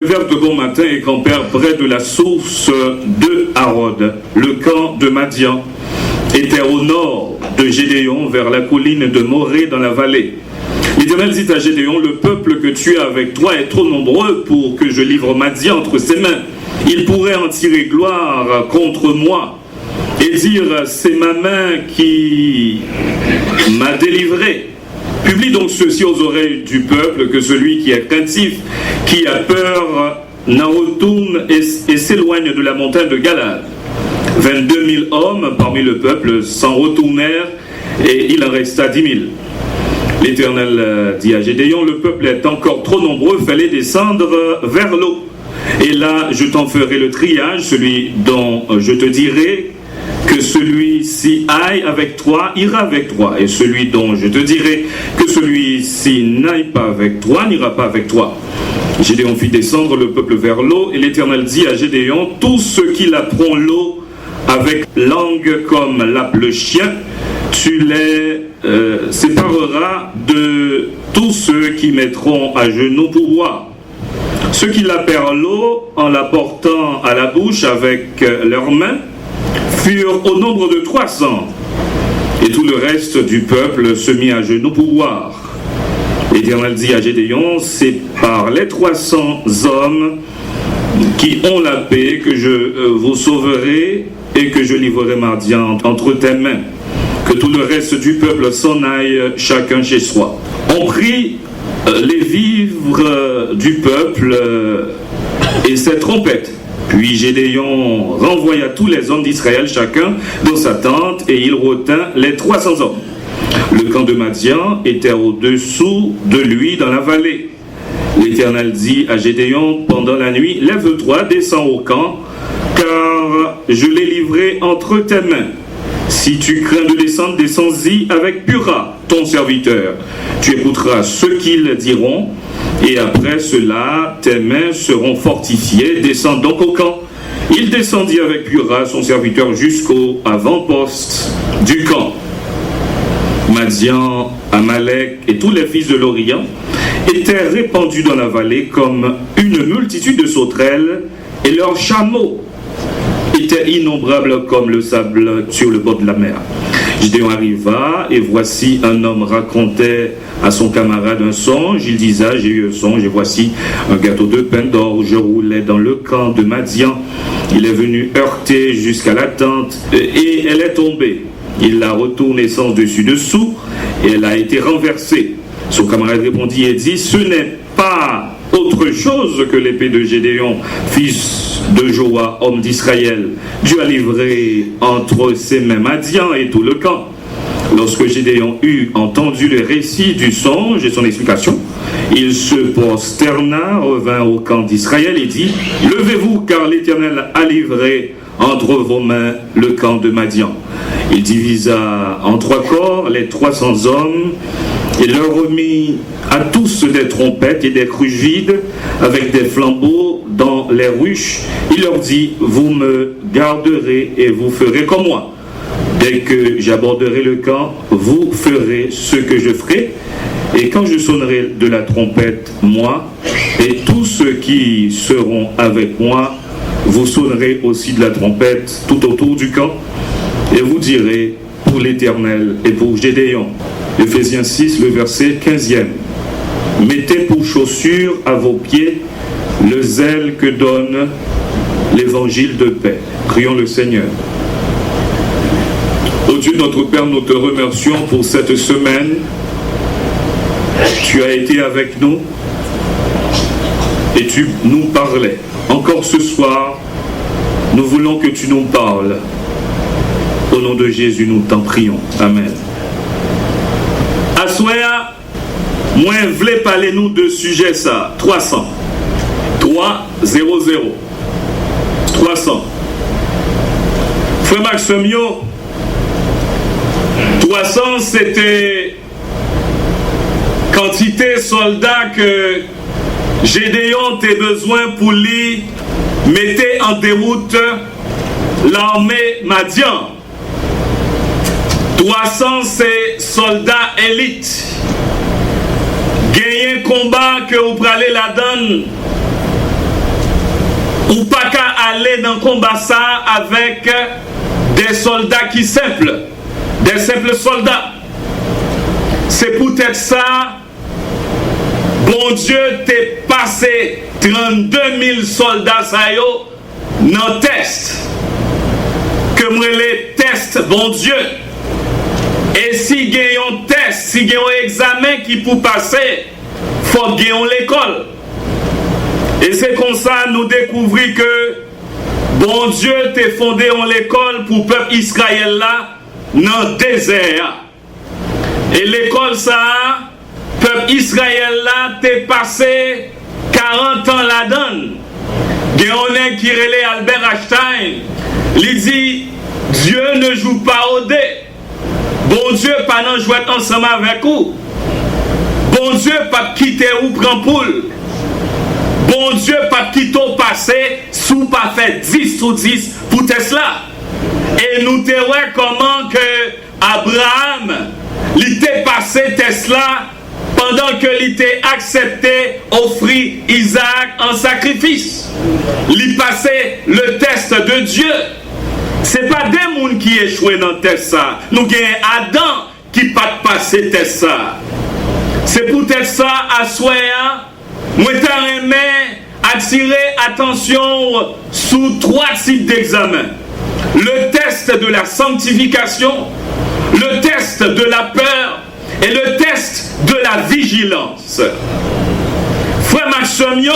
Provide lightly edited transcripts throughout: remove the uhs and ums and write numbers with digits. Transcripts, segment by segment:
Vers de bon matin et campèrent près de la source de Harod. Le camp de Madian était au nord de Gédéon, vers la colline de Morée dans la vallée. L'Éternel dit à Gédéon, le peuple que tu as avec toi est trop nombreux pour que je livre Madian entre ses mains. Il pourrait en tirer gloire contre moi et dire, c'est ma main qui m'a délivré. Publie donc ceci aux oreilles du peuple, que celui qui est craintif, qui a peur, n'en retourne et s'éloigne de la montagne de Galad. 22 000 hommes parmi le peuple s'en retournèrent et il en resta 10 000. L'Éternel dit à Gédéon, le peuple est encore trop nombreux, fais-les descendre vers l'eau. Et là, je t'en ferai le triage, celui dont je te dirai que celui-ci aille avec toi, ira avec toi. Et celui dont je te dirai que celui-ci n'aille pas avec toi, n'ira pas avec toi. Gédéon fit descendre le peuple vers l'eau, et l'Éternel dit à Gédéon, tous ceux qui laperont l'eau avec langue comme lappe le chien, tu les sépareras de tous ceux qui mettront à genoux pour boire. Ceux qui lapèrent l'eau en la portant à la bouche avec leurs mains furent au nombre de 300, et tout le reste du peuple se mit à genoux pour boire. L'Éternel dit à Gédéon, c'est par les 300 hommes qui ont la paix que je vous sauverai et que je livrerai Madian entre tes mains. Que tout le reste du peuple s'en aille chacun chez soi. On prit les vivres du peuple et ses trompettes. Puis Gédéon renvoya tous les hommes d'Israël, chacun dans sa tente, et il retint les 300 hommes. Le camp de Madian était au-dessous de lui dans la vallée. L'Éternel dit à Gédéon pendant la nuit, lève-toi, descends au camp, car je l'ai livré entre tes mains. Si tu crains de descendre, descends-y avec Pura, ton serviteur. Tu écouteras ce qu'ils diront, et après cela, tes mains seront fortifiées. Descends donc au camp. Il descendit avec Pura, son serviteur, jusqu'au avant-poste du camp. Madian, Amalek et tous les fils de l'Orient étaient répandus dans la vallée comme une multitude de sauterelles, et leurs chameaux étaient innombrables comme le sable sur le bord de la mer. Gédéon arriva, et voici un homme racontait à son camarade un songe. Il disait, j'ai eu un songe, et voici un gâteau de pain d'orge roulait dans le camp de Madian. Il est venu heurter jusqu'à la tente, et elle est tombée. Il l'a retournée sens dessus-dessous, et elle a été renversée. Son camarade répondit et dit, ce n'est pas autre chose que l'épée de Gédéon, fils de Joa, homme d'Israël. Dieu a livré entre ses mains Madian et tout le camp. Lorsque Gédéon eut entendu le récit du songe et son explication, il se prosterna, revint au camp d'Israël et dit, levez-vous, car l'Éternel a livré entre vos mains le camp de Madian. Il divisa en 3 corps les 300 hommes, et leur remit à tous des trompettes et des cruches vides avec des flambeaux dans les ruches. Il leur dit, vous me garderez et vous ferez comme moi. Dès que j'aborderai le camp, vous ferez ce que je ferai. Et quand je sonnerai de la trompette, moi, et tous ceux qui seront avec moi, vous sonnerez aussi de la trompette tout autour du camp. Et vous direz, pour l'Éternel et pour Gédéon. Éphésiens 6, le verset 15e. Mettez pour chaussure à vos pieds le zèle que donne l'évangile de paix. Prions le Seigneur. Ô Dieu notre Père, nous te remercions pour cette semaine. Tu as été avec nous et tu nous parlais. Encore ce soir, nous voulons que tu nous parles. Au nom de Jésus, nous t'en prions. Amen. Assoya, moi, voulais parler nous de sujet ça. 300. 300. 300. Frère Maximio, 300 c'était quantité soldats que Gédéon tes besoin pour lui mettre en déroute l'armée Madian. 300 c'est soldats élites. Gagner combat que vous prenez la donne ou pas qu'à aller dans le combat ça avec des soldats qui simples, des simples soldats. C'est peut-être ça, bon Dieu t'est passé 32 000 soldats ça yo dans test. Que moi les tests, bon Dieu. Et si gagne un test, si gagne un examen qui pour passer, faut gagner l'école. Et c'est comme ça nous découvrons que bon Dieu t'a fondé en l'école pour le peuple Israël là dans le désert. Et l'école ça, peuple Israël là t'est passé 40 ans là-dedans. Il y a un qui relève Albert Einstein. Il dit Dieu ne joue pas au dé. Bon Dieu pas non jouer ensemble avec vous. Bon Dieu pas quitter ou prendre poule. Bon Dieu pas quitter au passé sous pas fait 10 sur 10 pour Tesla. Et nous te voyons comment que Abraham il était passé Tesla pendant que il était accepté offrir Isaac en sacrifice. Il passait le test de Dieu. C'est pas des gens qui échouent dans le test ça. Nous avons Adam qui pas passé test ça. C'est peut-être ça à soir. Moi j'aimerais attirer attention sous 3 types d'examen. Le test de la sanctification, le test de la peur et le test de la vigilance. Frère Maximio,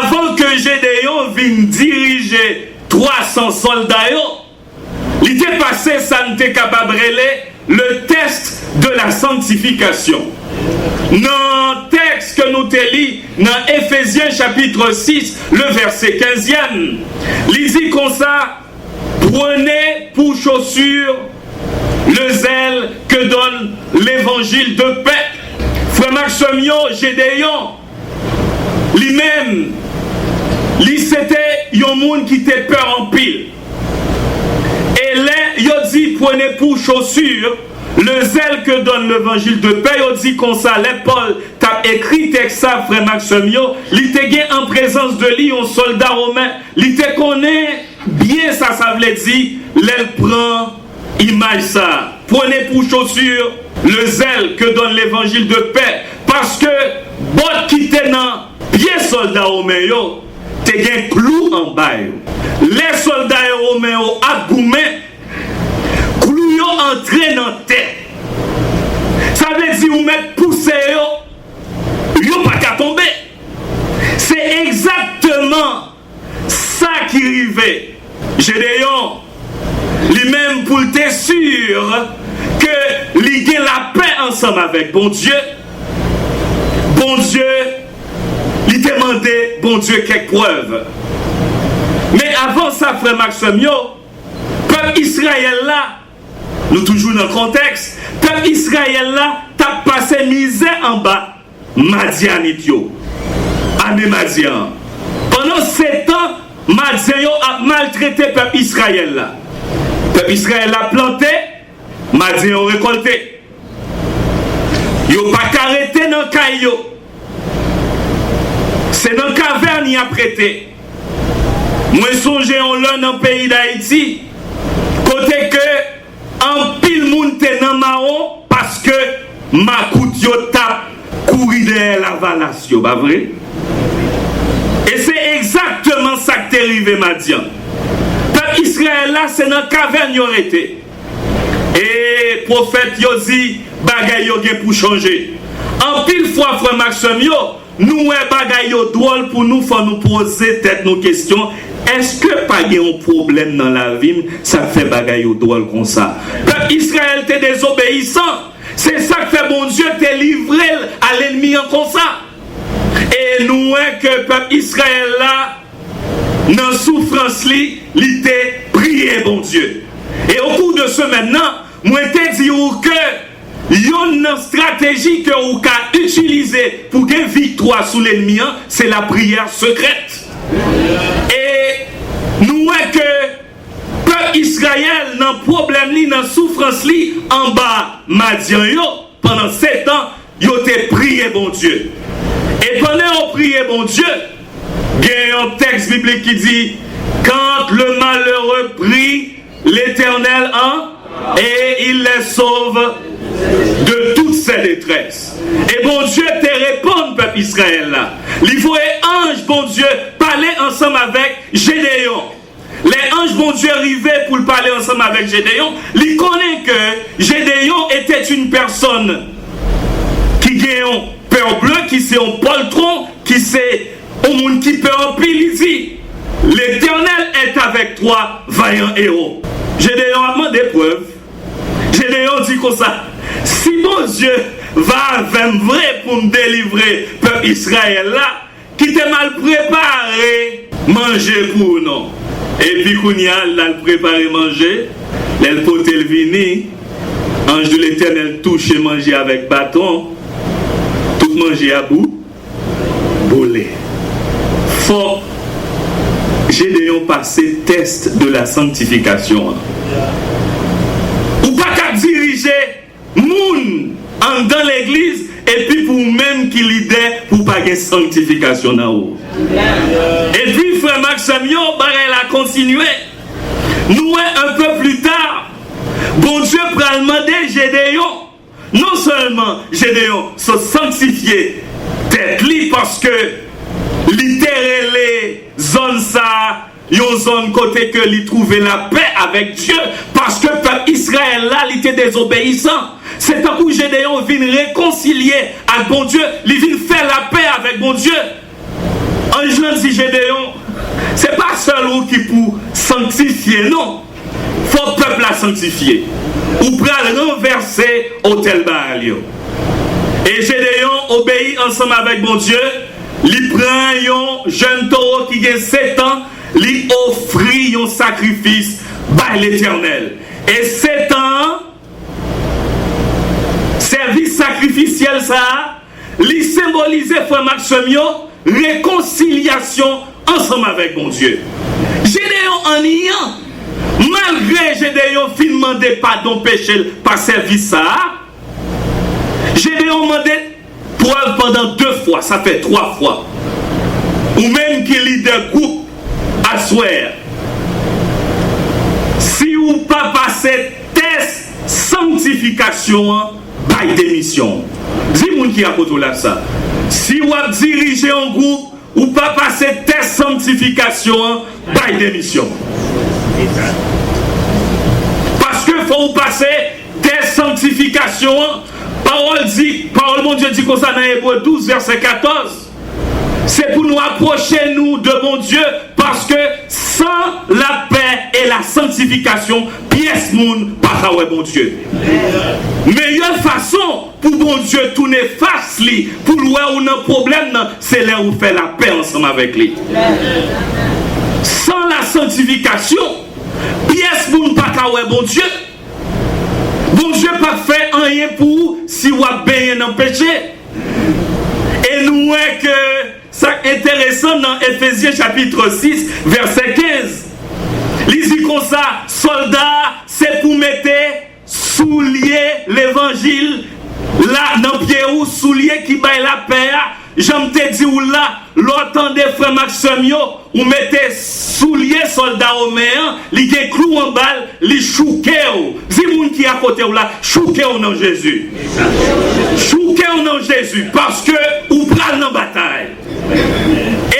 avant que Gédéon vienne diriger 300 soldats, il était passé, ça n'était capable de le test de la sanctification. Dans le texte que nous te lis, dans Éphésiens chapitre 6, le verset 15e, il dit comme ça, prenez pour chaussure le zèle que donne l'évangile de paix. Frère Maximio, Gédéon, lui-même, c'était un monde qui était peur en pile. Et là, il dit, prenez pour chaussure le zèle que donne l'évangile de paix. Il dit comme ça, Paul t'a écrit texte ça, frère Maximio, il était en présence de lui, un soldat romain, il te connaît bien ça veut dire, l'elle prend image ça. Prenez pour chaussure le zèle que donne l'évangile de paix. Parce que, bon qui t'es dans bien soldat romain, t'es gen clou en bas. Les soldats romains a boumé, clou yo entré dans tête. Ça veut dire ou mettre poussé yo pas qu'à tomber. C'est exactement ça qui arrivait. Gédéon, lui-même pour être sûr que il gagne la paix ensemble avec bon Dieu. Bon Dieu, il demandait bon Dieu quelques preuves. Mais avant ça, frère Maximio, peuple Israël là, nous toujours dans le contexte, peuple Israël là, t'as passé misère en bas, Madianitio, Amé Madian. Pendant 7 ans, Madian a maltraité peuple Israël là. Peuple Israël a planté, Madian a récolté. Yo pas arrêté dans le caillou. C'est dans la caverne qu'il a prêté. Moi, songe en l'un dans le pays d'Haïti, côté que en pile monde était dans marron parce que ma coute yo tape courir derrière la valation, pas vrai? Et c'est exactement ça qui est arrivé, Madian. Peuple Israël là, c'est dans la caverne qu'il a été. Et le prophète yo dit, bagay yo gen pour changer. En pile fois, frère Maximio, nous bagay yo drôle pour nous, faut nous poser tête nos questions. Est-ce que pas y a un problème dans la vie, ça fait bagay yo drôle comme ça? Peuple Israël t'es désobéissant. C'est ça que fait bon Dieu t'es livré à l'ennemi en comme ça. Et nous que peuple Israël là, dans souffrance li, il t'est prié bon Dieu. Et au cours de ce maintenant, moi te dis que une stratégie que vous pouvez utiliser pour gagner victoire sur l'ennemi, c'est la prière secrète. Et nous que peuple Israël dans problème li, dans souffrance li, en bas Madian yo, pendant 7 ans, yo te prié bon Dieu. Et pendant on prié bon Dieu, Il y a un texte biblique qui dit, quand le malheureux prie l'Éternel et il les sauve de toutes ses détresses. Et bon Dieu te répond, peuple Israël là. Il faut un ange, bon Dieu, parler ensemble avec Gédéon. Les anges, bon Dieu, arrivaient pour parler ensemble avec Gédéon. Il connaît que Gédéon était une personne qui gagne un peur bleu, qui c'est un poltron, qui c'est un monde qui peut en pile. Il dit, l'Éternel est avec toi, vaillant héros. Gédéon a demandé preuve. Gédéon dit comme ça, si mon Dieu va avec vrai pour me délivrer, peuple Israël là, qui t'est mal préparé, manger pour nous. Et puis Kounia, il a préparé manger, elle pote le vini, ange de l'Éternel touche et manger avec bâton, tout manger à bout, boulé. Faut Gédéon passer test de la sanctification. Ou pas qu'à diriger moun dans l'église et puis pour même qui l'idée pour pas de sanctification dans haut. Et puis frère Maximio, elle a continué. Nous un peu plus tard, bon Dieu va demander Gédéon, non seulement Gédéon se sanctifier tête li parce que littéralement les zones ça, une zone côté que lui trouver la paix avec Dieu parce que peuple Israël là il était désobéissant. C'est un coup Gédéon vient réconcilier avec bon Dieu, il vient faire la paix avec bon Dieu. Ange dit Gédéon, c'est pas seul ou qui pour sanctifier, non. Faut le peuple la sanctifier. Ou pour renverser hôtel Baal. Et Gédéon obéit ensemble avec bon Dieu. Il prend un jeune taureau qui a 7 ans, il offre un sacrifice par l'Éternel. Et 7 ans, service sacrificiel ça, il symbolisait, frère Maximio, réconciliation ensemble avec bon Dieu. Gédéon en ayant, malgré Gédéon fin demandé pardon péché par service ça, Gédéon demandé preuve pendant 2 fois, ça fait 3 fois. Ou même qu'il y ait des groupes à souhaiter. Si vous pas passé test sanctification, bail démission. Dis-moi qui a côté là ça. Si vous dirigez un groupe ou pas passer test sanctification, bail démission. Parce que faut passer test sanctification. Parole mon Dieu dit comme ça dans Hébreux 12 verset 14. C'est pour nous approcher nous de mon Dieu parce que sans la paix et la sanctification, pièce moun pas bon Dieu. Meilleure façon pour bon Dieu tourner face li pour voir où un problème c'est là où fait la paix ensemble avec lui. Sans la sanctification, pièce moun pas bon Dieu. Bon Dieu pas fait rien pour si vous avez baigné dans le péché. Et nous voyons que c'est intéressant dans Éphésiens chapitre 6, verset 15. Il dit comme ça, soldats, c'est pour mettre soulier l'évangile là dans pied ou soulier qui baille la paix. J'aime te dire là, l'autant des frères Maximio, ou mettez soulier soldat romain, li gen clou en balle, li chouké ou. Dis-moi qui à côté ou là, chouké ou non Jésus. Chouké ou non Jésus, parce que ou pral dans bataille.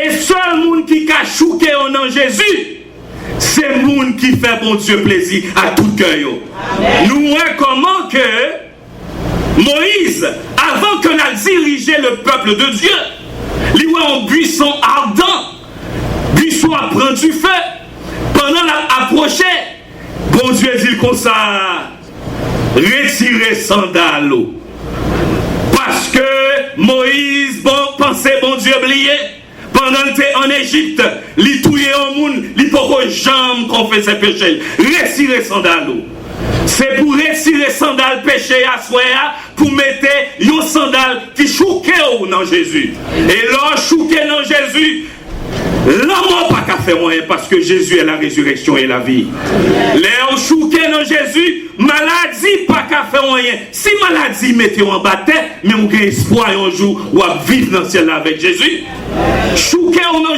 Et seul monde qui a chouké ou non Jésus, c'est monde qui fait bon Dieu plaisir à tout cœur. Nous voyons comment que Moïse, avant qu'on a dirigé le peuple de Dieu, il y a un buisson ardent, buisson a pris du feu, pendant l'approcher, bon Dieu dit comme ça, retirez sandales. Parce que Moïse, bon, pensait bon Dieu oublié, pendant qu'il était en Égypte, il touillait au monde, il ne peut pas jamais confesser péché, retirez sandales. C'est pour retirer sandales péché à soi, pour mettre un sandal qui chouquait dans Jésus. Et là, chouqué dans Jésus, l'homme n'a pas qu'à faire moyen parce que Jésus est la résurrection et la vie. Les chouqué dans Jésus, maladie pas qu'à faire moyen. Si maladie mettez en bataille, mais on a espoir un jour ou à vivre dans le ciel avec Jésus. Chouqué dans